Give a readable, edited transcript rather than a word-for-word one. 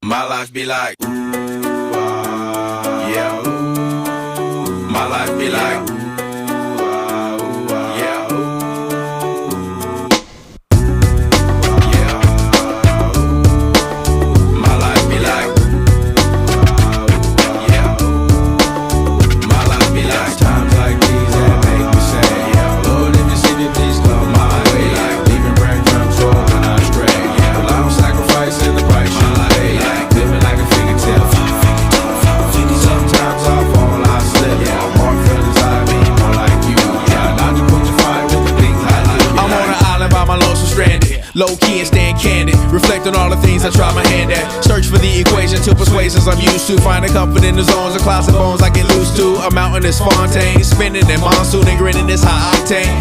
My life be like, ooh, yeah, ooh. My life be like, ooh, yeah, ooh. Yeah, ooh. My life be like, yeah, ooh. My life be like, times like these that make me say, yeah, Lord, if you see me, please come my way. Like leaving breadcrumbs for when I stray. Yeah, well, I'm sacrificing the price you pay. Like living like a fairy tale. Sometimes I fall, I slip. Yeah, I'm more feelings I mean, more like you. Yeah, not to put your fire with the things I do. I'm on an island by my lonesome stranded, low key and staying candid. Reflect on all the things I try my hand at. Search for the equation to persuasions I'm used to. Finding comfort in the zones of closet bones I get loose to. A mountain is Fontaine, spinning in monsoon and grinning is high octane.